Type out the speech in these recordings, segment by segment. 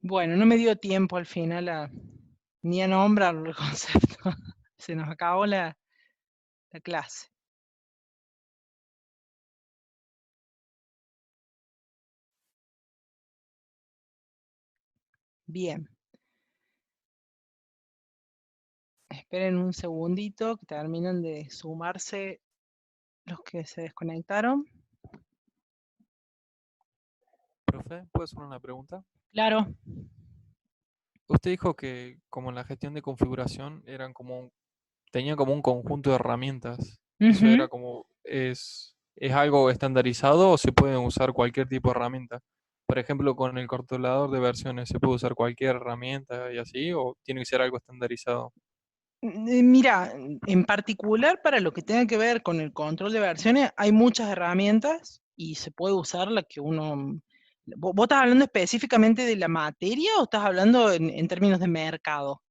Bueno, no me dio tiempo al final ni a nombrarlo el concepto. Se nos acabó la clase. Bien. Esperen un segundito que terminen de sumarse los que se desconectaron. Profe, ¿puedo hacer una pregunta? Claro. Usted dijo que como en la gestión de configuración eran tenían como un conjunto de herramientas. ¿Eso Ujú. era es algo estandarizado o se pueden usar cualquier tipo de herramienta? Por ejemplo, con el controlador de versiones, ¿se puede usar cualquier herramienta y así o tiene que ser algo estandarizado? Mira, en particular para lo que tenga que ver con el control de versiones, hay muchas herramientas y se puede usar la que uno... ¿Vos estás hablando específicamente de la materia o estás hablando en términos de mercado?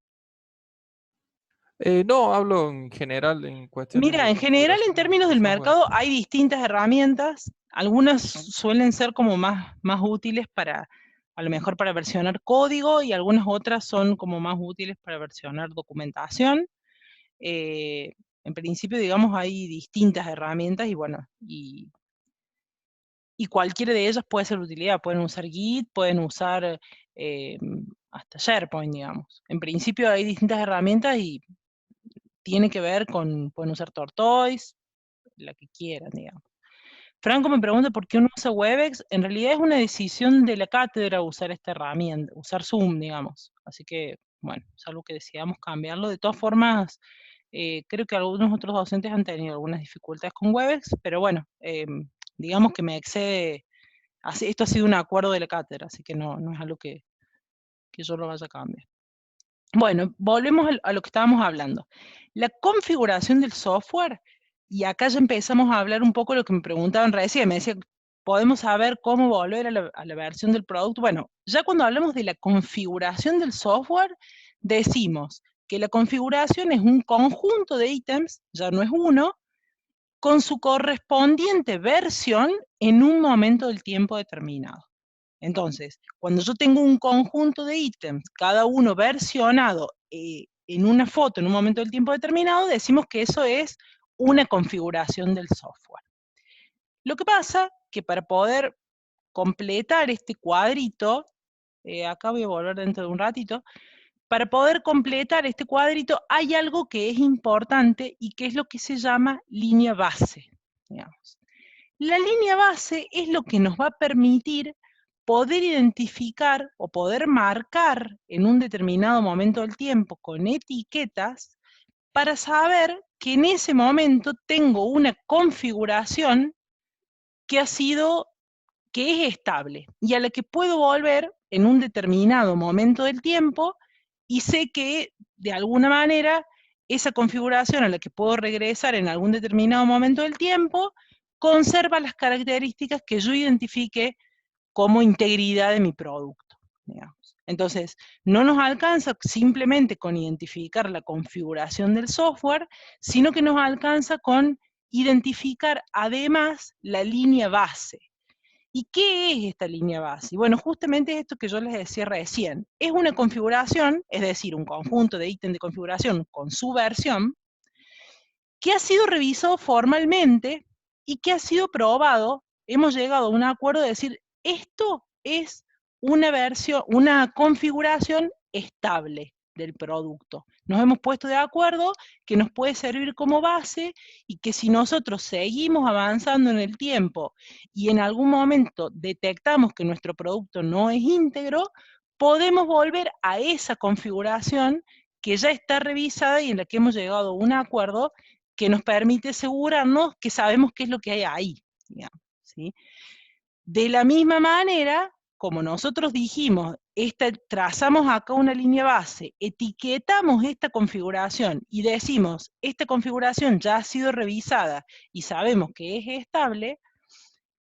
No, hablo en general en cuestiones Mira, de en general, en configuración términos de del software. mercado, hay distintas herramientas. Algunas Ujú. suelen ser como más útiles para, a lo mejor para versionar código, y algunas otras son como más útiles para versionar documentación. Eh, en principio, digamos, hay distintas herramientas y bueno, y cualquiera de ellas puede ser de utilidad. Pueden usar Git, pueden usar eh, hasta SharePoint, digamos. En principio hay distintas herramientas y tiene que ver con, pueden usar Tortoise, la que quieran, digamos. Franco me pregunta por qué uno usa Webex. En realidad es una decisión de la cátedra usar esta herramienta, usar Zoom, digamos. Así que, bueno, es algo que decidamos cambiarlo. De todas formas, creo que algunos otros docentes han tenido algunas dificultades con Webex, pero bueno, digamos que me excede. Esto ha sido un acuerdo de la cátedra, así que no es algo que yo lo vaya a cambiar. Bueno, volvemos a lo que estábamos hablando. La configuración del software, y acá ya empezamos a hablar un poco de lo que me preguntaban recién. Me decía, ¿podemos saber cómo volver a la versión del producto? Bueno, ya cuando hablamos de la configuración del software, decimos que la configuración es un conjunto de ítems, ya no es uno, con su correspondiente versión en un momento del tiempo determinado. Entonces, cuando yo tengo un conjunto de ítems, cada uno versionado en una foto en un momento del tiempo determinado, decimos que eso es una configuración del software. Lo que pasa que para poder completar este cuadrito, acá voy a volver dentro de un ratito, para poder completar este cuadrito hay algo que es importante y que es lo que se llama línea base, digamos. La línea base es lo que nos va a permitir poder identificar o poder marcar en un determinado momento del tiempo con etiquetas para saber que en ese momento tengo una configuración que que es estable y a la que puedo volver en un determinado momento del tiempo, y sé que de alguna manera esa configuración a la que puedo regresar en algún determinado momento del tiempo conserva las características que yo identifique como integridad de mi producto, digamos. Entonces, no nos alcanza simplemente con identificar la configuración del software, sino que nos alcanza con identificar además la línea base. ¿Y qué es esta línea base? Y bueno, justamente es esto que yo les decía recién. Es una configuración, es decir, un conjunto de ítems de configuración con su versión, que ha sido revisado formalmente y que ha sido probado. Hemos llegado a un acuerdo de decir, esto es una versión, una configuración estable del producto. Nos hemos puesto de acuerdo que nos puede servir como base y que si nosotros seguimos avanzando en el tiempo y en algún momento detectamos que nuestro producto no es íntegro, podemos volver a esa configuración que ya está revisada y en la que hemos llegado a un acuerdo que nos permite asegurarnos que sabemos qué es lo que hay ahí, digamos, ¿sí? De la misma manera, como nosotros dijimos, trazamos acá una línea base, etiquetamos esta configuración y decimos, esta configuración ya ha sido revisada y sabemos que es estable.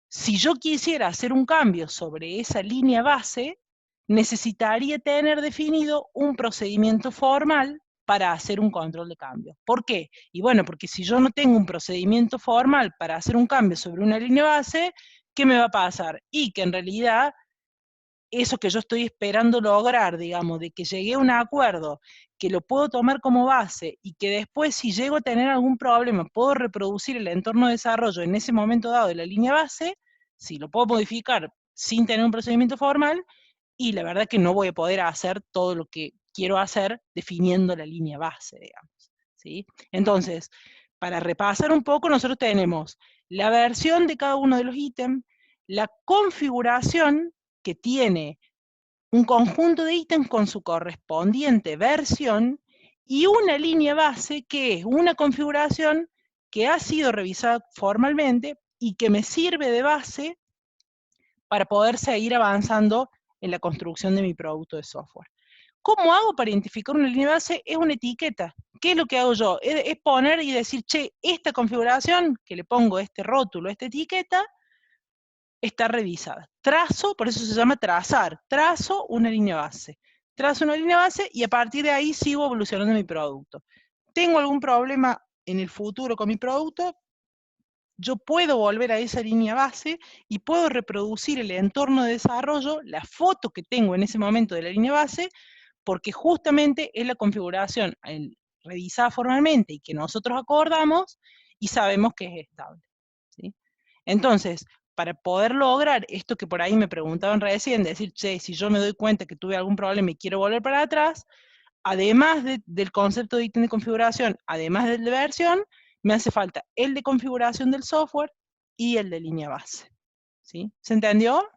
Si yo quisiera hacer un cambio sobre esa línea base, necesitaría tener definido un procedimiento formal para hacer un control de cambio. ¿Por qué? Y bueno, porque si yo no tengo un procedimiento formal para hacer un cambio sobre una línea base, ¿qué me va a pasar? Y que en realidad eso que yo estoy esperando lograr, digamos, de que llegué a un acuerdo, que lo puedo tomar como base y que después si llego a tener algún problema puedo reproducir el entorno de desarrollo en ese momento dado de la línea base, si lo puedo modificar sin tener un procedimiento formal, y la verdad que no voy a poder hacer todo lo que quiero hacer definiendo la línea base, digamos, ¿sí? Entonces, para repasar un poco, nosotros tenemos la versión de cada uno de los ítems, la configuración que tiene un conjunto de ítems con su correspondiente versión, y una línea base que es una configuración que ha sido revisada formalmente y que me sirve de base para poder seguir avanzando en la construcción de mi producto de software. ¿Cómo hago para identificar una línea base? Es una etiqueta. ¿Qué es lo que hago yo? Es poner y decir, che, esta configuración, que le pongo este rótulo, esta etiqueta, está revisada. Trazo, por eso se llama trazar, trazo una línea base. Trazo una línea base y a partir de ahí sigo evolucionando mi producto. ¿Tengo algún problema en el futuro con mi producto? Yo puedo volver a esa línea base y puedo reproducir el entorno de desarrollo, la foto que tengo en ese momento de la línea base, porque justamente es la configuración revisada formalmente y que nosotros acordamos y sabemos que es estable, ¿sí? Entonces, para poder lograr esto que por ahí me preguntaban recién, decir, che, si yo me doy cuenta que tuve algún problema y quiero volver para atrás, además del concepto de ítem de configuración, además del de versión, me hace falta el de configuración del software y el de línea base, ¿sí? ¿Se entendió?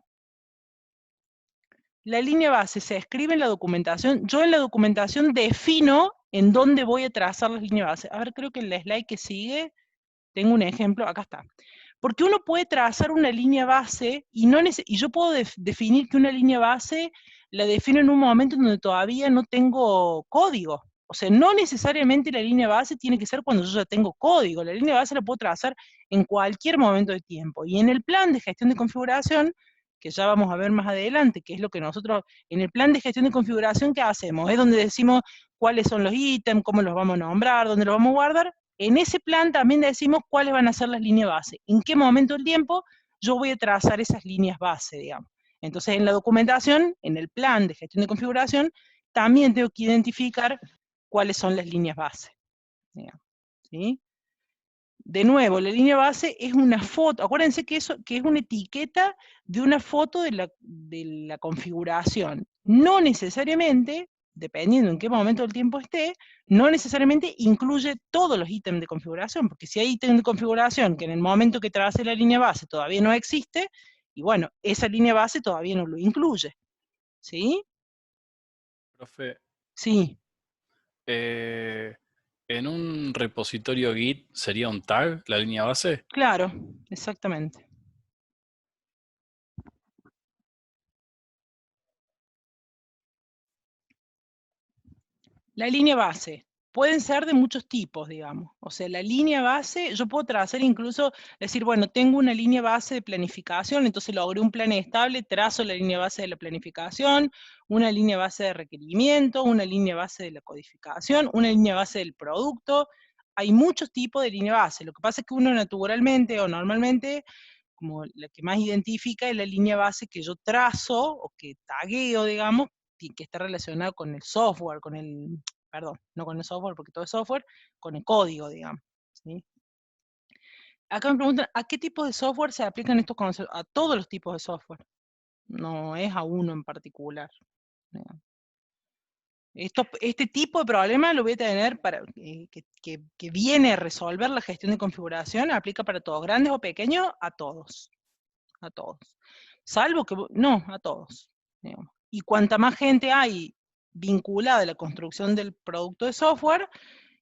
La línea base se escribe en la documentación. Yo en la documentación defino en dónde voy a trazar las líneas base. A ver, creo que en la slide que sigue tengo un ejemplo, acá está. Porque uno puede trazar una línea base y, y yo puedo definir que una línea base la defino en un momento en donde todavía no tengo código. O sea, no necesariamente la línea base tiene que ser cuando yo ya tengo código. La línea base la puedo trazar en cualquier momento de tiempo. Y en el plan de gestión de configuración, que ya vamos a ver más adelante, que es lo que nosotros, en el plan de gestión de configuración, ¿qué hacemos? Es donde decimos cuáles son los ítems, cómo los vamos a nombrar, dónde los vamos a guardar. En ese plan también decimos cuáles van a ser las líneas base, en qué momento del tiempo yo voy a trazar esas líneas base, digamos. Entonces, en la documentación, en el plan de gestión de configuración, también tengo que identificar cuáles son las líneas base, digamos, ¿sí? De nuevo, la línea base es una foto, acuérdense que eso que es una etiqueta de una foto de la configuración. No necesariamente, dependiendo en qué momento del tiempo esté, no necesariamente incluye todos los ítems de configuración, porque si hay ítems de configuración que en el momento que trace la línea base todavía no existe, y bueno, esa línea base todavía no lo incluye, ¿sí? Profe, Sí, eh, en un repositorio Git sería un tag, la línea base. claro, exactamente. La línea base. Pueden ser de muchos tipos, digamos. O sea, la línea base, yo puedo trazar incluso, decir, bueno, tengo una línea base de planificación, entonces logré un plan estable, trazo la línea base de la planificación, una línea base de requerimiento, una línea base de la codificación, una línea base del producto. Hay muchos tipos de línea base. Lo que pasa es que uno naturalmente o normalmente, como la que más identifica es la línea base que yo trazo o que tagueo, digamos, y que está relacionado con el software, perdón, no con el software porque todo es software, con el código, digamos, ¿sí? Acá me preguntan, ¿a qué tipo de software se aplican estos conceptos? A todos los tipos de software, no es a uno en particular, digamos. Este tipo de problema lo voy a tener para que viene a resolver la gestión de configuración, aplica para todos, grandes o pequeños, a todos. A todos. Salvo que, no, a todos, digamos. Y cuanta más gente hay vinculada a la construcción del producto de software,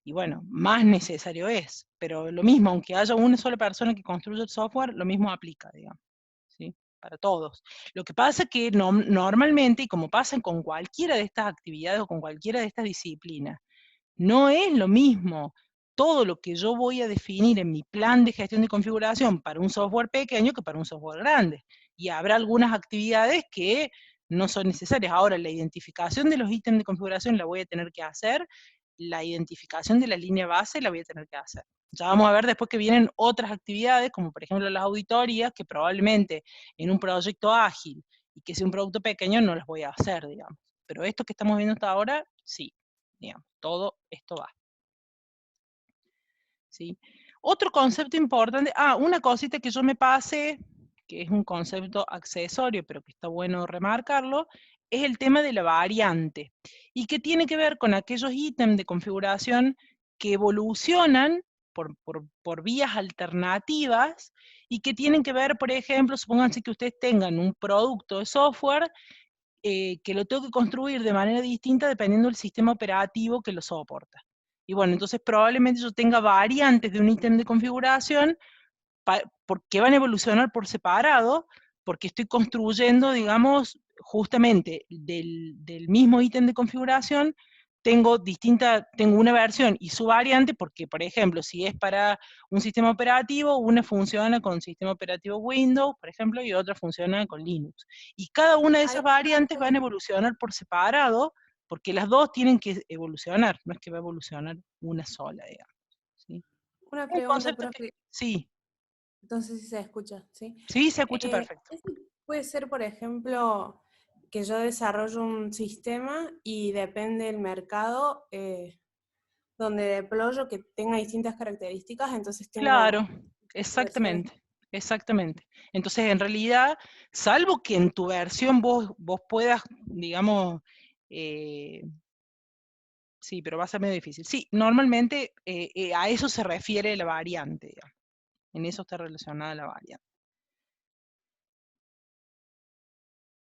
y bueno, más necesario es. Pero lo mismo, aunque haya una sola persona que construya el software, lo mismo aplica, digamos, ¿sí? Para todos. Lo que pasa es que normalmente, y como pasa con cualquiera de estas actividades o con cualquiera de estas disciplinas, no es lo mismo todo lo que yo voy a definir en mi plan de gestión de configuración para un software pequeño que para un software grande. Y habrá algunas actividades que no son necesarias. Ahora, la identificación de los ítems de configuración la voy a tener que hacer, la identificación de la línea base la voy a tener que hacer. Ya vamos a ver después que vienen otras actividades, como por ejemplo las auditorías, que probablemente en un proyecto ágil y que sea un producto pequeño no las voy a hacer, digamos. Pero esto que estamos viendo hasta ahora, sí, digamos, todo esto va. ¿Sí? Otro concepto importante, una cosita que yo me pasé, que es un concepto accesorio, pero que está bueno remarcarlo, es el tema de la variante, y que tiene que ver con aquellos ítems de configuración que evolucionan por vías alternativas, y que tienen que ver, por ejemplo, supónganse que ustedes tengan un producto de software que lo tengo que construir de manera distinta dependiendo del sistema operativo que lo soporta. Y bueno, entonces probablemente yo tenga variantes de un ítem de configuración porque van a evolucionar por separado, porque estoy construyendo, digamos, justamente del mismo ítem de configuración, tengo una versión y su variante, porque, por ejemplo, si es para un sistema operativo, una funciona con sistema operativo Windows, por ejemplo, y otra funciona con Linux. Y cada una de esas variantes van a evolucionar por separado, porque las dos tienen que evolucionar, no es que va a evolucionar una sola, digamos. ¿Sí? Una Un pregunta, concepto que, profe. sí. Entonces sí se escucha, ¿sí? Sí, se escucha perfecto. Eso puede ser, por ejemplo, que yo desarrollo un sistema y depende del mercado donde deployo que tenga distintas características, entonces tengo Claro, versiones. exactamente. Entonces, en realidad, salvo que en tu versión vos puedas, digamos, sí, pero va a ser medio difícil. Sí, normalmente a eso se refiere la variante, digamos. En eso está relacionada la variante.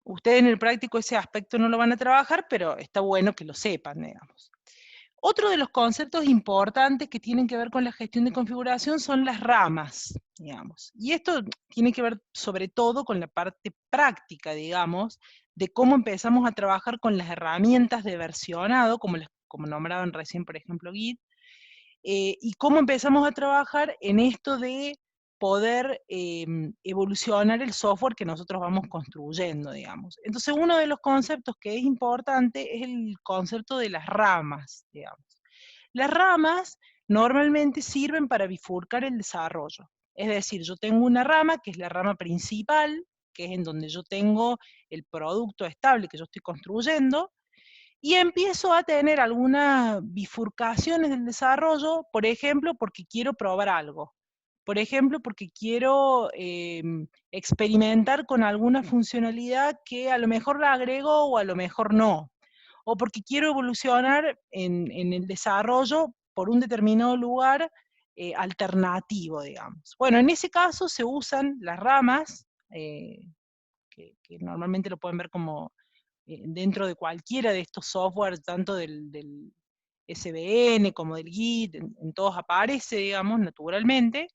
Ustedes en el práctico ese aspecto no lo van a trabajar, pero está bueno que lo sepan, digamos. Otro de los conceptos importantes que tienen que ver con la gestión de configuración son las ramas, digamos. Y esto tiene que ver sobre todo con la parte práctica, digamos, de cómo empezamos a trabajar con las herramientas de versionado, como nombraban recién, por ejemplo, Git, y cómo empezamos a trabajar en esto de poder evolucionar el software que nosotros vamos construyendo, digamos. Entonces, uno de los conceptos que es importante es el concepto de las ramas, digamos. Las ramas normalmente sirven para bifurcar el desarrollo. Es decir, yo tengo una rama que es la rama principal, que es en donde yo tengo el producto estable que yo estoy construyendo, y empiezo a tener algunas bifurcaciones del desarrollo, por ejemplo, porque quiero probar algo. Por ejemplo, porque quiero experimentar con alguna funcionalidad que a lo mejor la agrego o a lo mejor no. O porque quiero evolucionar en el desarrollo por un determinado lugar alternativo, digamos. Bueno, en ese caso se usan las ramas, que normalmente lo pueden ver como dentro de cualquiera de estos softwares, tanto del SVN como del Git, en todos aparece, digamos, naturalmente.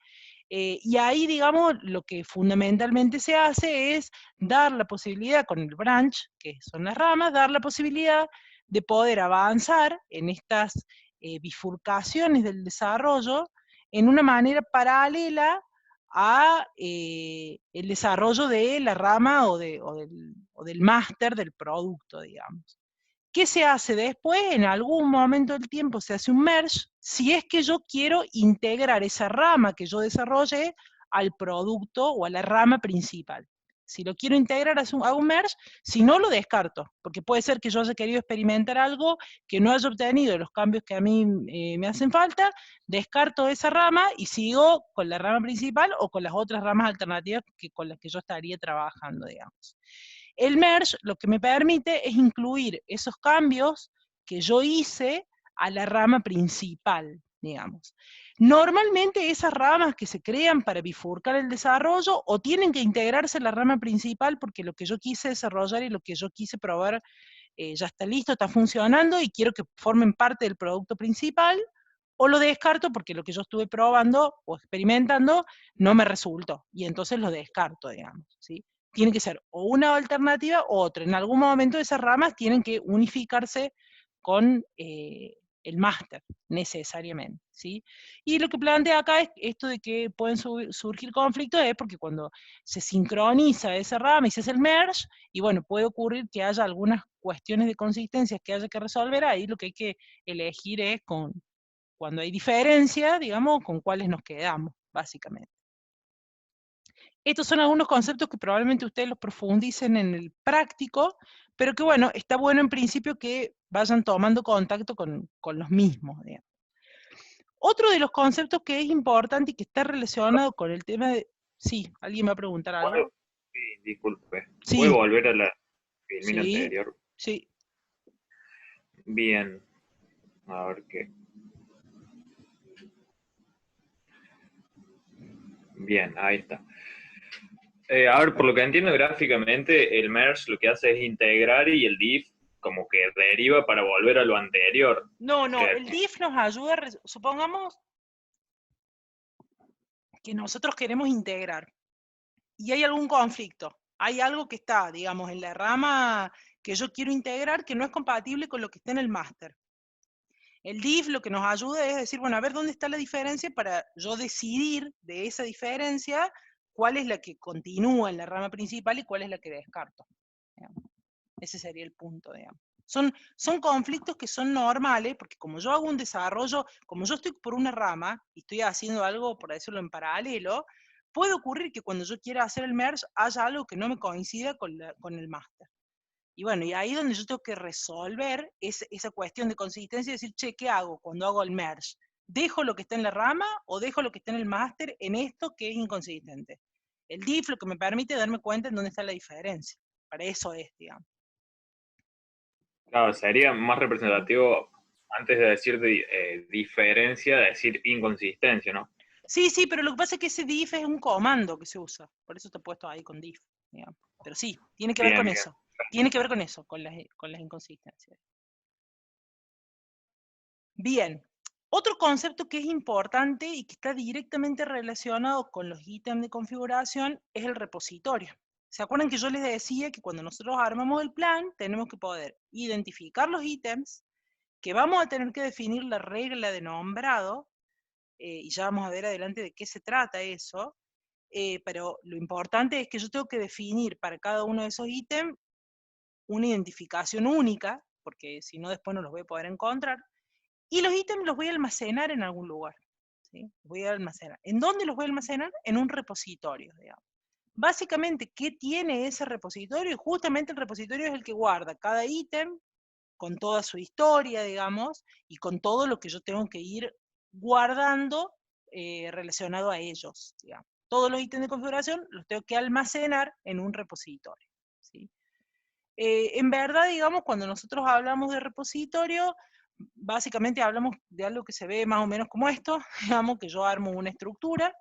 Y ahí, digamos, lo que fundamentalmente se hace es dar la posibilidad con el branch, que son las ramas, dar la posibilidad de poder avanzar en estas bifurcaciones del desarrollo en una manera paralela a el desarrollo de la rama o del máster del producto, digamos. ¿Qué se hace después? En algún momento del tiempo se hace un merge, si es que yo quiero integrar esa rama que yo desarrollé al producto o a la rama principal. Si lo quiero integrar, hago un merge, si no, lo descarto, porque puede ser que yo haya querido experimentar algo que no haya obtenido los cambios que a mí me hacen falta, descarto esa rama y sigo con la rama principal o con las otras ramas alternativas con las que yo estaría trabajando, digamos. El merge lo que me permite es incluir esos cambios que yo hice a la rama principal, digamos. Normalmente esas ramas que se crean para bifurcar el desarrollo o tienen que integrarse en la rama principal porque lo que yo quise desarrollar y lo que yo quise probar ya está listo, está funcionando y quiero que formen parte del producto principal, o lo descarto porque lo que yo estuve probando o experimentando no me resultó, y entonces lo descarto, digamos, ¿sí? Tiene que ser o una alternativa o otra. En algún momento esas ramas tienen que unificarse con el máster, necesariamente, ¿sí? Y lo que plantea acá es esto de que pueden surgir conflictos, es porque cuando se sincroniza esa rama y se hace el merge, y bueno, puede ocurrir que haya algunas cuestiones de consistencias que haya que resolver, ahí lo que hay que elegir es cuando hay diferencia, digamos, con cuáles nos quedamos, básicamente. Estos son algunos conceptos que probablemente ustedes los profundicen en el práctico, pero que bueno, está bueno en principio que vayan tomando contacto con los mismos, digamos. Otro de los conceptos que es importante y que está relacionado con el tema de... Sí, ¿alguien va a preguntar algo? Sí, disculpe. Sí. ¿Puede volver a la filmina Sí, anterior? sí. Bien. A ver qué. Bien, ahí está. A ver, por lo que entiendo gráficamente, el merge lo que hace es integrar y el diff como que deriva para volver a lo anterior. No, Que- el diff nos ayuda, supongamos que nosotros queremos integrar y hay algún conflicto, hay algo que está, digamos, en la rama que yo quiero integrar que no es compatible con lo que está en el máster. El diff lo que nos ayuda es decir, bueno, a ver dónde está la diferencia para yo decidir de esa diferencia cuál es la que continúa en la rama principal y cuál es la que descarto. Digamos. Ese sería el punto, digamos. Son conflictos que son normales, porque como yo hago un desarrollo, como yo estoy por una rama y estoy haciendo algo, por decirlo en paralelo, puede ocurrir que cuando yo quiera hacer el merge haya algo que no me coincida con el máster. Y bueno, y ahí es donde yo tengo que resolver esa cuestión de consistencia y decir, che, ¿qué hago cuando hago el merge? ¿Dejo lo que está en la rama o dejo lo que está en el máster en esto que es inconsistente? El diff lo que me permite darme cuenta en dónde está la diferencia. Para eso es, digamos. Claro, sería más representativo, antes de decir diferencia, decir inconsistencia, ¿no? Sí, sí, pero lo que pasa es que ese diff es un comando que se usa. Por eso está puesto ahí con diff, digamos. Pero sí, tiene que ver Bien, con bien. eso. Tiene que ver con eso, con las inconsistencias. Bien. Otro concepto que es importante y que está directamente relacionado con los ítems de configuración es el repositorio. ¿Se acuerdan que yo les decía que cuando nosotros armamos el plan, tenemos que poder identificar los ítems, que vamos a tener que definir la regla de nombrado, y ya vamos a ver adelante de qué se trata eso, pero lo importante es que yo tengo que definir para cada uno de esos ítems una identificación única, porque si no después no los voy a poder encontrar, y los ítems los voy a almacenar en algún lugar. ¿Sí? Los voy a almacenar. ¿En dónde los voy a almacenar? En un repositorio, digamos. Básicamente, ¿qué tiene ese repositorio? Justamente el repositorio es el que guarda cada ítem con toda su historia, digamos, y con todo lo que yo tengo que ir guardando relacionado a ellos, digamos. Todos los ítems de configuración los tengo que almacenar en un repositorio, ¿sí? En verdad, digamos, cuando nosotros hablamos de repositorio, básicamente hablamos de algo que se ve más o menos como esto, digamos, que yo armo una estructura,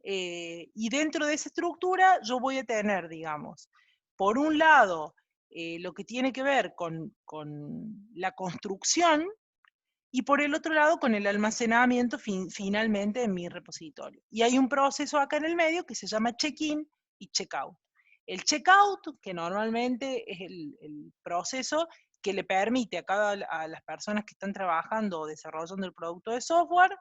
y dentro de esa estructura yo voy a tener, digamos, por un lado, lo que tiene que ver con la construcción, y por el otro lado con el almacenamiento finalmente en mi repositorio. Y hay un proceso acá en el medio que se llama check-in y check-out. El check-out, que normalmente es el proceso que le permite a las personas que están trabajando o desarrollando el producto de software,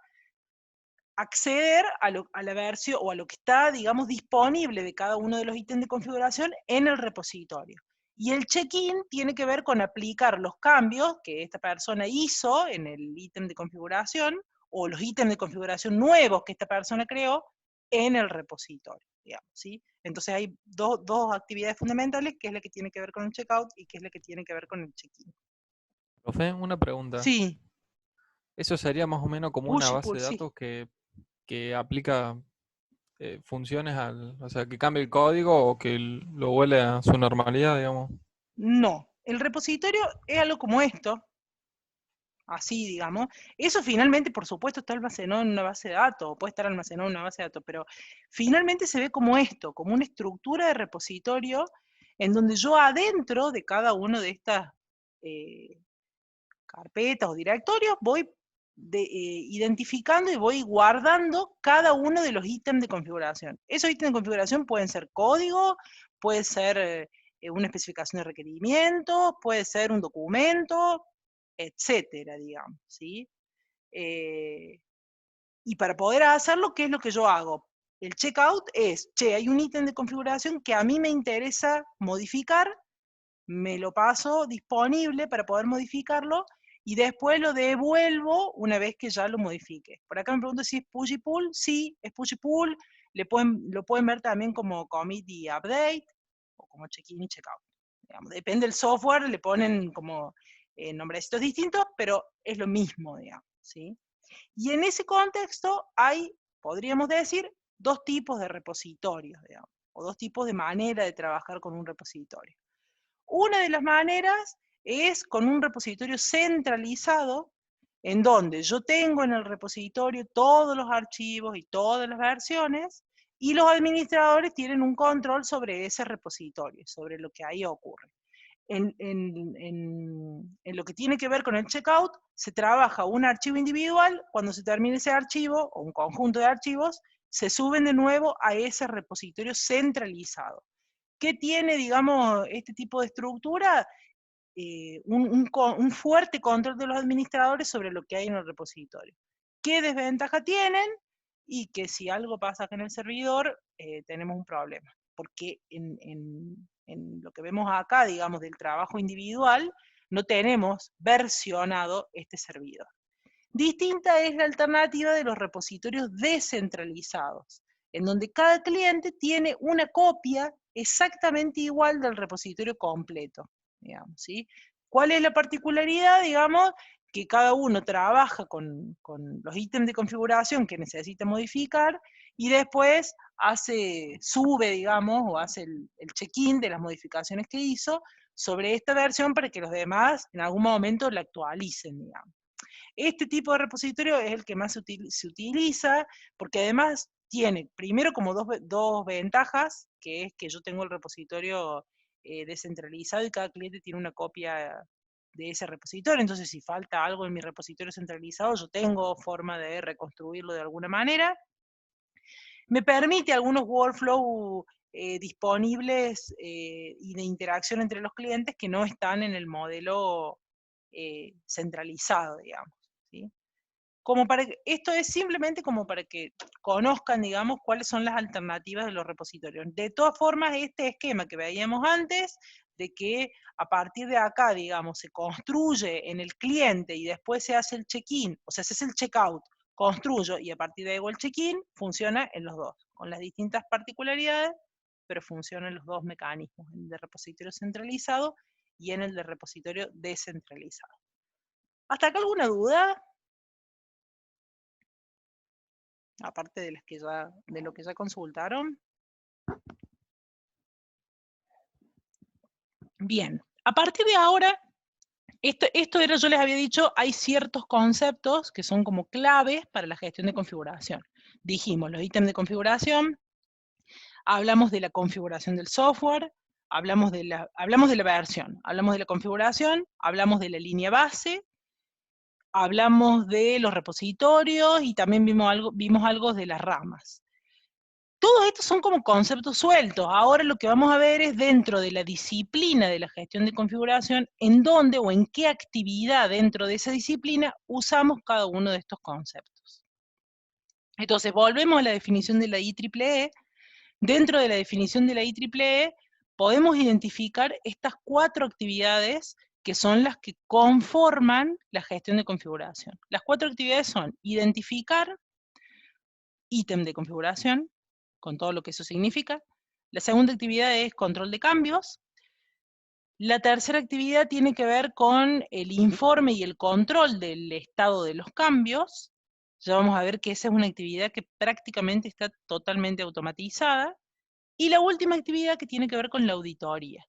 acceder a la versión o a lo que está, digamos, disponible de cada uno de los ítems de configuración en el repositorio. Y el check-in tiene que ver con aplicar los cambios que esta persona hizo en el ítem de configuración o los ítems de configuración nuevos que esta persona creó en el repositorio, digamos, ¿sí? Entonces hay dos actividades fundamentales, que es la que tiene que ver con el checkout y que es la que tiene que ver con el check-in. Profe, una pregunta. Sí. Eso sería más o menos como Push una y base pull, de sí. datos que aplica funciones o sea, que cambie el código o que lo vuelve a su normalidad, digamos. No, el repositorio es algo como esto, así digamos. Eso finalmente, por supuesto, está almacenado en una base de datos, o puede estar almacenado en una base de datos, pero finalmente se ve como esto, como una estructura de repositorio en donde yo adentro de cada una de estas carpetas o directorios voy identificando y voy guardando cada uno de los ítems de configuración. Esos ítems de configuración pueden ser código, puede ser una especificación de requerimientos, puede ser un documento, etcétera, digamos, ¿sí? Y para poder hacerlo, ¿qué es lo que yo hago? El checkout es, che, hay un ítem de configuración que a mí me interesa modificar, me lo paso disponible para poder modificarlo, y después lo devuelvo una vez que ya lo modifique. Por acá me pregunto si es push y pull. Sí, es push y pull. lo pueden ver también como commit y update, o como check-in y check-out. Digamos, depende del software, le ponen como nombrecitos distintos, pero es lo mismo, digamos, ¿sí? Y en ese contexto hay, podríamos decir, dos tipos de repositorios, digamos, o dos tipos de manera de trabajar con un repositorio. Una de las maneras es con un repositorio centralizado, en donde yo tengo en el repositorio todos los archivos y todas las versiones, y los administradores tienen un control sobre ese repositorio, sobre lo que ahí ocurre. En lo que tiene que ver con el checkout, se trabaja un archivo individual, cuando se termine ese archivo, o un conjunto de archivos, se suben de nuevo a ese repositorio centralizado. ¿Qué tiene, digamos, este tipo de estructura? Un fuerte control de los administradores sobre lo que hay en el repositorio. ¿Qué desventaja tienen? Y que si algo pasa acá en el servidor, tenemos un problema. Porque en lo que vemos acá, digamos, del trabajo individual, no tenemos versionado este servidor. Distinta es la alternativa de los repositorios descentralizados, en donde cada cliente tiene una copia exactamente igual del repositorio completo, digamos, ¿sí? ¿Cuál es la particularidad? Digamos, que cada uno trabaja con los ítems de configuración que necesita modificar y después sube, digamos, o hace el check-in de las modificaciones que hizo sobre esta versión para que los demás en algún momento la actualicen, digamos. Este tipo de repositorio es el que más se utiliza, porque además tiene, primero, como dos ventajas, que es que yo tengo el repositorio descentralizado y cada cliente tiene una copia de ese repositorio, entonces si falta algo en mi repositorio centralizado, yo tengo forma de reconstruirlo de alguna manera. Me permite algunos workflows disponibles y de interacción entre los clientes que no están en el modelo centralizado, digamos, ¿sí? Esto es simplemente como para que conozcan, digamos, cuáles son las alternativas de los repositorios. De todas formas, este esquema que veíamos antes, de que a partir de acá, digamos, se construye en el cliente y después se hace el check-in, o sea, se hace el check-out, construyo y a partir de ahí hago el check-in, funciona en los dos, con las distintas particularidades, pero funcionan en los dos mecanismos, en el de repositorio centralizado y en el de repositorio descentralizado. ¿Hasta acá alguna duda? Aparte de de lo que ya consultaron. Bien, a partir de ahora, esto era, yo les había dicho, hay ciertos conceptos que son como claves para la gestión de configuración. Dijimos los ítems de configuración, hablamos de la configuración del software, hablamos de la versión, hablamos de la configuración, hablamos de la línea base, hablamos de los repositorios y también vimos algo de las ramas. Todos estos son como conceptos sueltos. Ahora lo que vamos a ver es dentro de la disciplina de la gestión de configuración, en dónde o en qué actividad dentro de esa disciplina usamos cada uno de estos conceptos. Entonces, volvemos a la definición de la IEEE. Dentro de la definición de la IEEE podemos identificar estas 4 actividades que son las que conforman la gestión de configuración. Las 4 actividades son identificar ítem de configuración, con todo lo que eso significa. La segunda actividad es control de cambios. La tercera actividad tiene que ver con el informe y el control del estado de los cambios. Ya vamos a ver que esa es una actividad que prácticamente está totalmente automatizada. Y la última actividad que tiene que ver con la auditoría,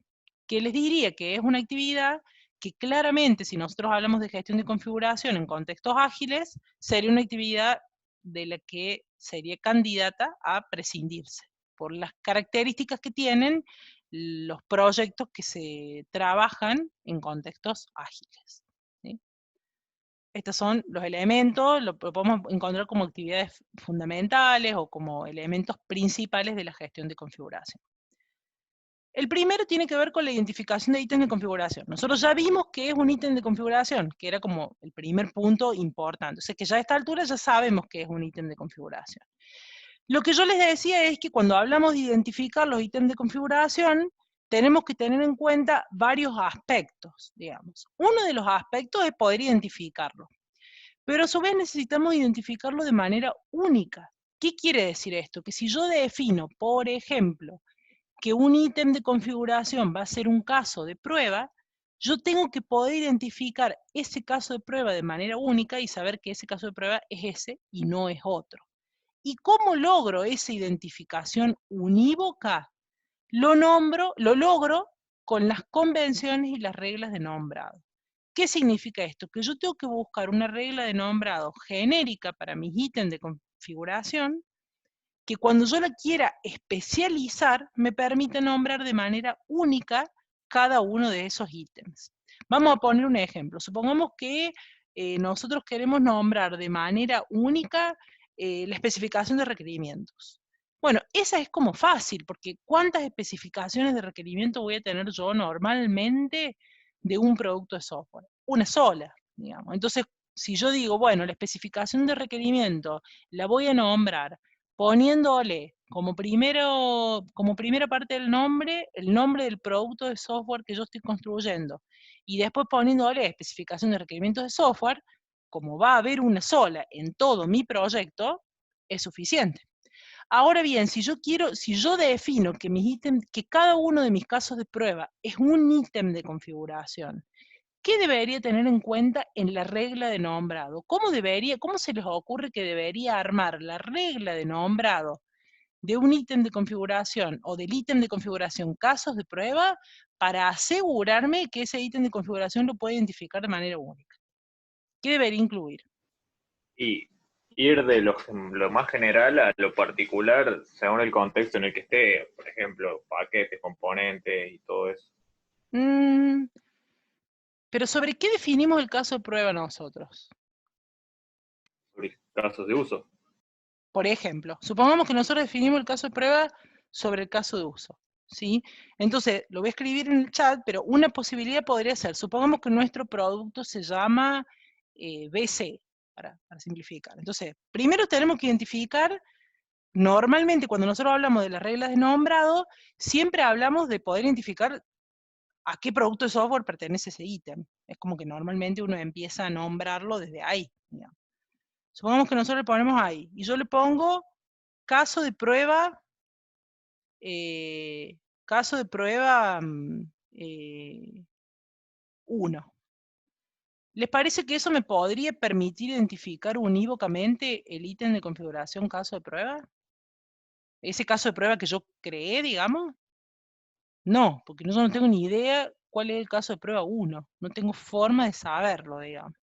que les diría que es una actividad que claramente, si nosotros hablamos de gestión de configuración en contextos ágiles, sería una actividad de la que sería candidata a prescindirse, por las características que tienen los proyectos que se trabajan en contextos ágiles, ¿sí? Estos son los elementos, lo podemos encontrar como actividades fundamentales o como elementos principales de la gestión de configuración. El primero tiene que ver con la identificación de ítems de configuración. Nosotros ya vimos que es un ítem de configuración, que era como el primer punto importante. O sea que ya a esta altura ya sabemos que es un ítem de configuración. Lo que yo les decía es que cuando hablamos de identificar los ítems de configuración, tenemos que tener en cuenta varios aspectos, digamos. Uno de los aspectos es poder identificarlo. Pero a su vez necesitamos identificarlo de manera única. ¿Qué quiere decir esto? Que si yo defino, por ejemplo, que un ítem de configuración va a ser un caso de prueba, yo tengo que poder identificar ese caso de prueba de manera única y saber que ese caso de prueba es ese y no es otro. ¿Y cómo logro esa identificación unívoca? Lo logro con las convenciones y las reglas de nombrado. ¿Qué significa esto? Que yo tengo que buscar una regla de nombrado genérica para mis ítems de configuración, que cuando yo la quiera especializar, me permite nombrar de manera única cada uno de esos ítems. Vamos a poner un ejemplo. Supongamos que nosotros queremos nombrar de manera única la especificación de requerimientos. Bueno, esa es como fácil, porque ¿cuántas especificaciones de requerimiento voy a tener yo normalmente de un producto de software? Una sola, digamos. Entonces, si yo digo, bueno, la especificación de requerimiento la voy a nombrar poniéndole como primera parte del nombre, el nombre del producto de software que yo estoy construyendo, y después poniéndole especificación de requerimientos de software, como va a haber una sola en todo mi proyecto, es suficiente. Ahora bien, si yo defino que que cada uno de mis casos de prueba es un ítem de configuración, ¿qué debería tener en cuenta en la regla de nombrado? ¿Cómo se les ocurre que debería armar la regla de nombrado de un ítem de configuración o del ítem de configuración casos de prueba para asegurarme que ese ítem de configuración lo puede identificar de manera única? ¿Qué debería incluir? Y ir de lo más general a lo particular según el contexto en el que esté, por ejemplo, paquetes, componentes y todo eso. Pero ¿sobre qué definimos el caso de prueba nosotros? Sobre casos de uso. Por ejemplo, supongamos que nosotros definimos el caso de prueba sobre el caso de uso, ¿sí? Entonces, lo voy a escribir en el chat, pero una posibilidad podría ser, supongamos que nuestro producto se llama BC, para simplificar. Entonces, primero tenemos que identificar, normalmente cuando nosotros hablamos de las reglas de nombrado, siempre hablamos de poder identificar a qué producto de software pertenece ese ítem. Es como que normalmente uno empieza a nombrarlo desde ahí, digamos. Supongamos que nosotros le ponemos ahí, y yo le pongo caso de prueba, 1. ¿Les parece que eso me podría permitir identificar unívocamente el ítem de configuración caso de prueba? ¿Ese caso de prueba que yo creé, digamos? No, porque yo no tengo ni idea cuál es el caso de prueba 1. No tengo forma de saberlo, digamos.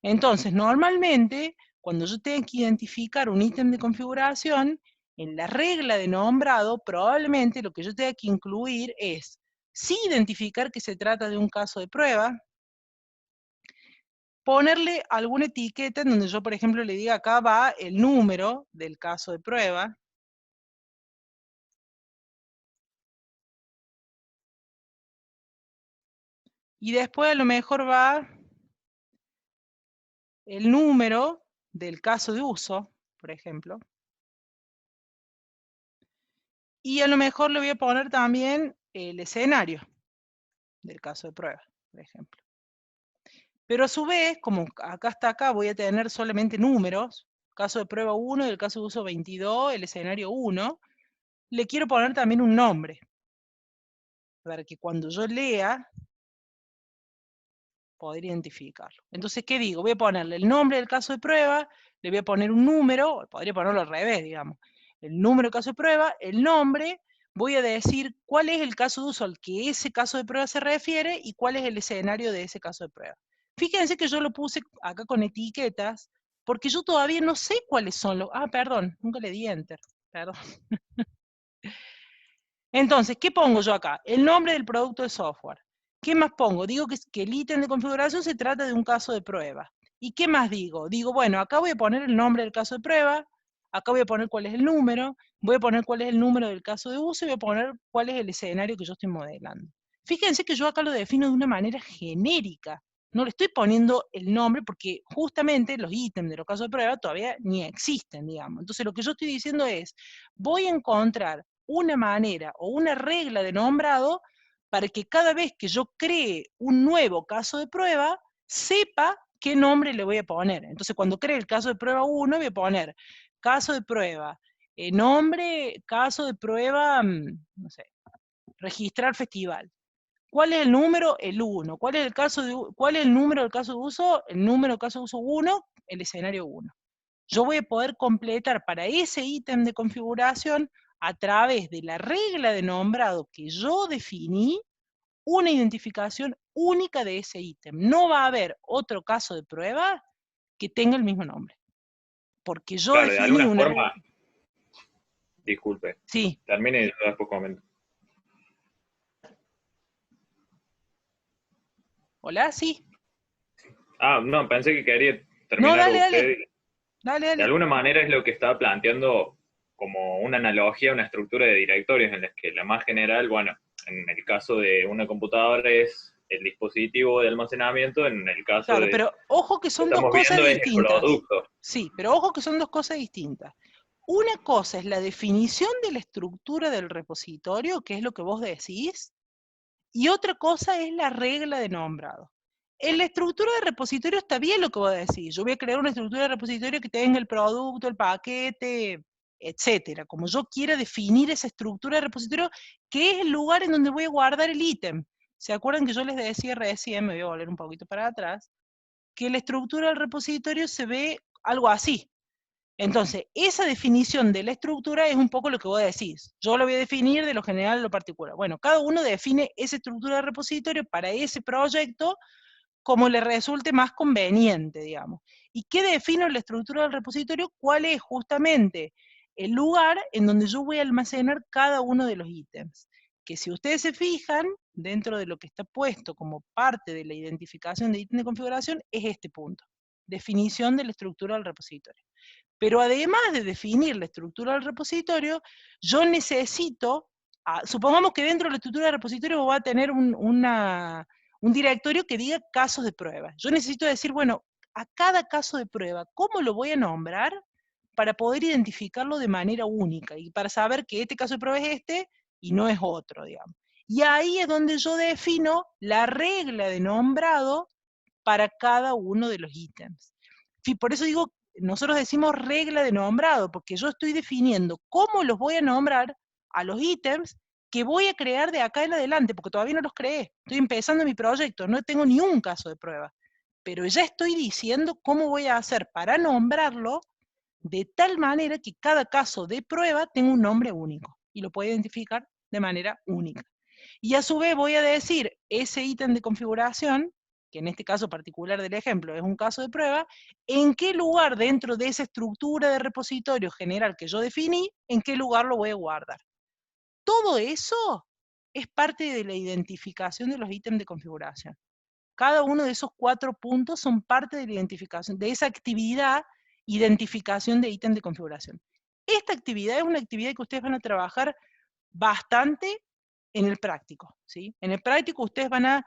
Entonces, normalmente, cuando yo tengo que identificar un ítem de configuración, en la regla de nombrado, probablemente lo que yo tenga que incluir es, sí identificar que se trata de un caso de prueba, ponerle alguna etiqueta en donde yo, por ejemplo, le diga acá va el número del caso de prueba, y después a lo mejor va el número del caso de uso, por ejemplo. Y a lo mejor le voy a poner también el escenario del caso de prueba, por ejemplo. Pero a su vez, como acá hasta acá voy a tener solamente números, caso de prueba 1 y el caso de uso 22, el escenario 1, le quiero poner también un nombre, para que cuando yo lea, poder identificarlo. Entonces, ¿qué digo? Voy a ponerle el nombre del caso de prueba, le voy a poner un número, podría ponerlo al revés, digamos. El número del caso de prueba, el nombre, voy a decir cuál es el caso de uso al que ese caso de prueba se refiere y cuál es el escenario de ese caso de prueba. Fíjense que yo lo puse acá con etiquetas, porque yo todavía no sé cuáles son los... Ah, perdón, nunca le di Enter, perdón. Entonces, ¿qué pongo yo acá? El nombre del producto de software. ¿Qué más pongo? Digo que el ítem de configuración se trata de un caso de prueba. ¿Y qué más digo? Digo, bueno, acá voy a poner el nombre del caso de prueba, acá voy a poner cuál es el número, voy a poner cuál es el número del caso de uso y voy a poner cuál es el escenario que yo estoy modelando. Fíjense que yo acá lo defino de una manera genérica. No le estoy poniendo el nombre porque justamente los ítems de los casos de prueba todavía ni existen, digamos. Entonces lo que yo estoy diciendo es, voy a encontrar una manera o una regla de nombrado para que cada vez que yo cree un nuevo caso de prueba, sepa qué nombre le voy a poner. Entonces, cuando cree el caso de prueba 1, voy a poner caso de prueba, nombre, caso de prueba, no sé, registrar festival. ¿Cuál es el número? El 1. ¿Cuál es el número del caso de uso? El número del caso de uso 1, el escenario 1. Yo voy a poder completar para ese ítem de configuración, a través de la regla de nombrado que yo definí, una identificación única de ese ítem. No va a haber otro caso de prueba que tenga el mismo nombre. Porque yo Claro, de definí alguna una... forma, disculpe, Sí. termine y yo después comento. ¿Hola? Sí. No, pensé que quería No, terminar dale, usted. dale. Dale, De dale. alguna manera es lo que estaba planteando como una analogía, una estructura de directorios en las que la más general, bueno, en el caso de una computadora es el dispositivo de almacenamiento, en el caso Claro, de pero ojo que lo que son dos estamos cosas viendo es el distintas. producto. Sí, pero ojo que son dos cosas distintas. Una cosa es la definición de la estructura del repositorio, que es lo que vos decís, y otra cosa es la regla de nombrado. En la estructura de repositorio está bien lo que vos decís. Yo voy a crear una estructura de repositorio que tenga el producto, el paquete, etcétera. Como yo quiera definir esa estructura de repositorio, que es el lugar en donde voy a guardar el ítem. ¿Se acuerdan que yo les decía recién, me voy a volver un poquito para atrás, que la estructura del repositorio se ve algo así? Entonces, esa definición de la estructura es un poco lo que vos decís. Yo lo voy a definir de lo general a lo particular. Bueno, cada uno define esa estructura de repositorio para ese proyecto como le resulte más conveniente, digamos. ¿Y qué define la estructura del repositorio? ¿Cuál es justamente el lugar en donde yo voy a almacenar cada uno de los ítems? Que si ustedes se fijan, dentro de lo que está puesto como parte de la identificación de ítem de configuración, es este punto. Definición de la estructura del repositorio. Pero además de definir la estructura del repositorio, yo necesito, supongamos que dentro de la estructura del repositorio va a tener un directorio que diga casos de prueba. Yo necesito decir, bueno, a cada caso de prueba, ¿cómo lo voy a nombrar para poder identificarlo de manera única y para saber que este caso de prueba es este y no es otro, digamos? Y ahí es donde yo defino la regla de nombrado para cada uno de los ítems. Por eso digo, nosotros decimos regla de nombrado, porque yo estoy definiendo cómo los voy a nombrar a los ítems que voy a crear de acá en adelante, porque todavía no los creé. Estoy empezando mi proyecto, no tengo ni un caso de prueba. Pero ya estoy diciendo cómo voy a hacer para nombrarlo de tal manera que cada caso de prueba tenga un nombre único y lo pueda identificar de manera única. Y a su vez voy a decir ese ítem de configuración, que en este caso particular del ejemplo es un caso de prueba, en qué lugar dentro de esa estructura de repositorio general que yo definí, en qué lugar lo voy a guardar. Todo eso es parte de la identificación de los ítems de configuración. Cada uno de esos 4 puntos son parte de la identificación, de esa actividad, identificación de ítem de configuración. Esta actividad es una actividad que ustedes van a trabajar bastante en el práctico, ¿sí? En el práctico ustedes van a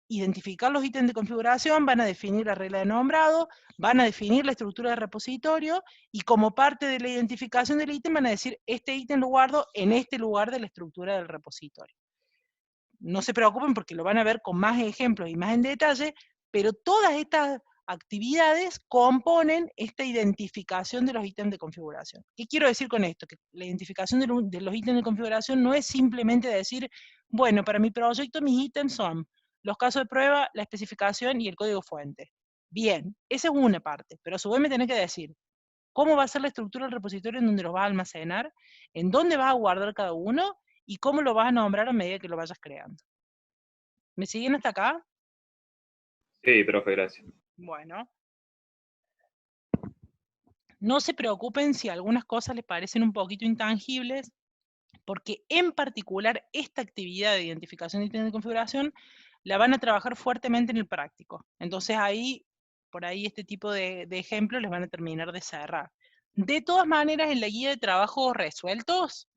identificar los ítems de configuración, van a definir la regla de nombrado, van a definir la estructura de repositorio, y como parte de la identificación del ítem van a decir, este ítem lo guardo en este lugar de la estructura del repositorio. No se preocupen porque lo van a ver con más ejemplos y más en detalle, pero todas estas actividades componen esta identificación de los ítems de configuración. ¿Qué quiero decir con esto? Que la identificación de los ítems de configuración no es simplemente decir, bueno, para mi proyecto mis ítems son los casos de prueba, la especificación y el código fuente. Bien, esa es una parte, pero a su vez me tenés que decir, ¿cómo va a ser la estructura del repositorio en donde los vas a almacenar? ¿En dónde vas a guardar cada uno? ¿Y cómo lo vas a nombrar a medida que lo vayas creando? ¿Me siguen hasta acá? Sí, profe, gracias. Bueno. No se preocupen si algunas cosas les parecen un poquito intangibles, porque en particular esta actividad de identificación de ítems de configuración la van a trabajar fuertemente en el práctico. Entonces ahí, por ahí este tipo de ejemplos les van a terminar de cerrar. De todas maneras, en la guía de trabajos resueltos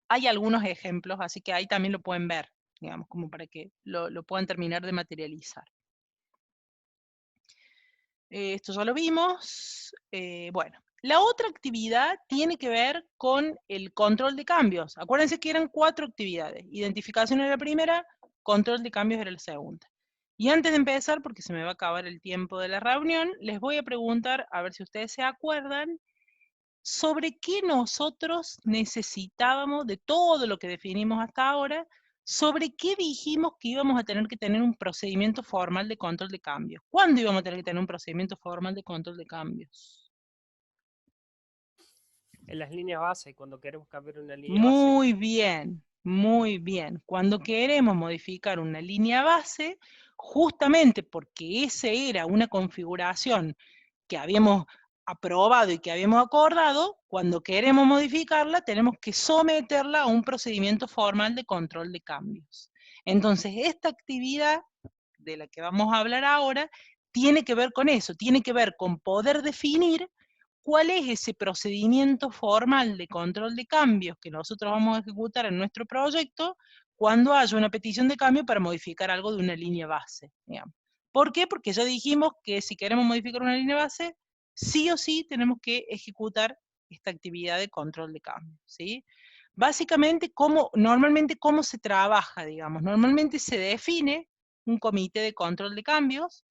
hay algunos ejemplos, así que ahí también lo pueden ver, digamos, como para que lo puedan terminar de materializar. Esto ya lo vimos. Bueno, la otra actividad tiene que ver con el control de cambios. Acuérdense que eran 4 actividades. Identificación era la primera, control de cambios era la segunda. Y antes de empezar, porque se me va a acabar el tiempo de la reunión, les voy a preguntar, a ver si ustedes se acuerdan, sobre qué nosotros necesitábamos, de todo lo que definimos hasta ahora, sobre qué dijimos que íbamos a tener que tener un procedimiento formal de control de cambios. ¿Cuándo íbamos a tener que tener un procedimiento formal de control de cambios? En las líneas base, cuando queremos cambiar una línea Muy bien, muy bien. Cuando queremos modificar una línea base, justamente porque esa era una configuración que habíamos aprobado y que habíamos acordado, cuando queremos modificarla, tenemos que someterla a un procedimiento formal de control de cambios. Entonces, esta actividad de la que vamos a hablar ahora tiene que ver con eso, tiene que ver con poder definir cuál es ese procedimiento formal de control de cambios que nosotros vamos a ejecutar en nuestro proyecto cuando haya una petición de cambio para modificar algo de una línea base, digamos. ¿Por qué? Porque ya dijimos que si queremos modificar una línea base, sí o sí tenemos que ejecutar esta actividad de control de cambio, ¿sí? Básicamente, normalmente cómo se trabaja, digamos. Normalmente se define un comité de control de cambios,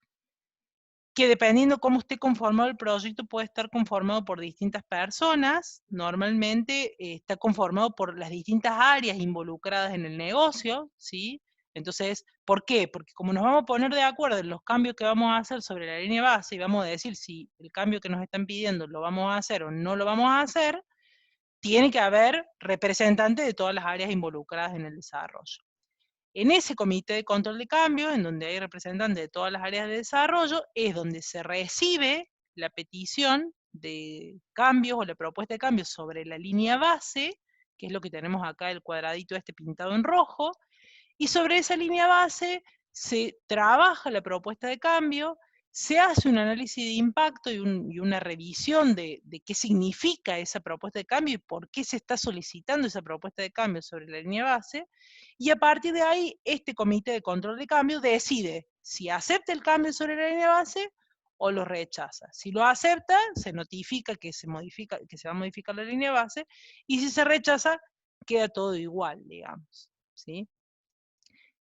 que dependiendo cómo esté conformado el proyecto puede estar conformado por distintas personas, normalmente está conformado por las distintas áreas involucradas en el negocio, ¿sí? Entonces, ¿por qué? Porque como nos vamos a poner de acuerdo en los cambios que vamos a hacer sobre la línea base y vamos a decir si el cambio que nos están pidiendo lo vamos a hacer o no lo vamos a hacer, tiene que haber representantes de todas las áreas involucradas en el desarrollo. En ese comité de control de cambios, en donde hay representantes de todas las áreas de desarrollo, es donde se recibe la petición de cambios o la propuesta de cambios sobre la línea base, que es lo que tenemos acá, el cuadradito este pintado en rojo, y sobre esa línea base se trabaja la propuesta de cambio, se hace un análisis de impacto y una revisión de qué significa esa propuesta de cambio y por qué se está solicitando esa propuesta de cambio sobre la línea base, y a partir de ahí este comité de control de cambio decide si acepta el cambio sobre la línea base o lo rechaza. Si lo acepta, se notifica que se va a modificar la línea base, y si se rechaza, queda todo igual, digamos, ¿sí?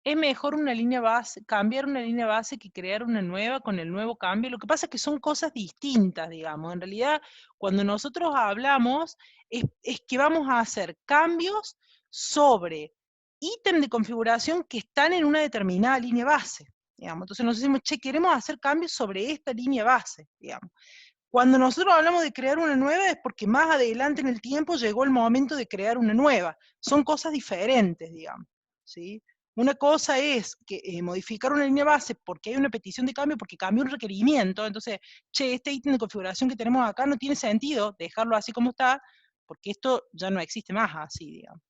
Es mejor una línea base, cambiar una línea base que crear una nueva con el nuevo cambio. Lo que pasa es que son cosas distintas, digamos. En realidad, cuando nosotros hablamos, es que vamos a hacer cambios sobre ítem de configuración que están en una determinada línea base, digamos. Entonces nos decimos, che, queremos hacer cambios sobre esta línea base, digamos. Cuando nosotros hablamos de crear una nueva es porque más adelante en el tiempo llegó el momento de crear una nueva. Son cosas diferentes, digamos, ¿sí? Una cosa es que modificar una línea base porque hay una petición de cambio, porque cambió un requerimiento, entonces, che, este ítem de configuración que tenemos acá no tiene sentido dejarlo así como está, porque esto ya no existe más así, digamos.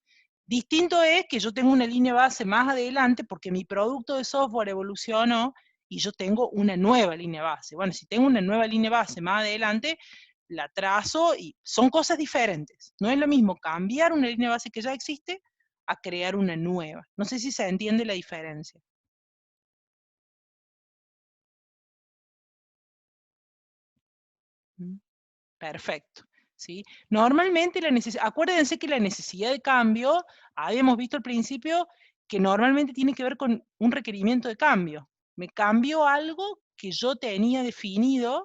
Distinto es que yo tengo una línea base más adelante porque mi producto de software evolucionó y yo tengo una nueva línea base. Bueno, si tengo una nueva línea base más adelante, la trazo y son cosas diferentes. No es lo mismo cambiar una línea base que ya existe a crear una nueva. No sé si se entiende la diferencia. Perfecto. ¿Sí? Normalmente, acuérdense que la necesidad de cambio, habíamos visto al principio, que normalmente tiene que ver con un requerimiento de cambio. Me cambió algo que yo tenía definido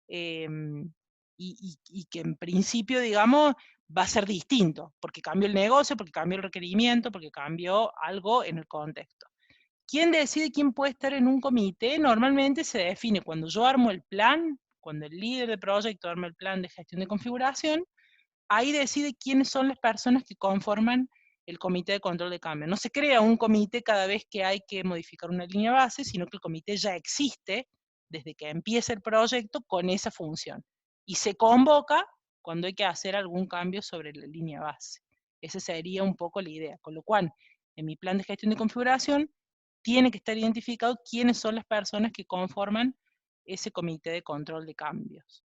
y que en principio, digamos, va a ser distinto, porque cambió el negocio, porque cambió el requerimiento, porque cambió algo en el contexto. ¿Quién decide quién puede estar en un comité? Normalmente se define cuando yo armo el plan, cuando el líder del proyecto arma el plan de gestión de configuración, ahí decide quiénes son las personas que conforman el comité de control de cambio. No se crea un comité cada vez que hay que modificar una línea base, sino que el comité ya existe desde que empieza el proyecto con esa función. Y se convoca cuando hay que hacer algún cambio sobre la línea base. Esa sería un poco la idea. Con lo cual, en mi plan de gestión de configuración, tiene que estar identificado quiénes son las personas que conforman ese comité de control de cambios.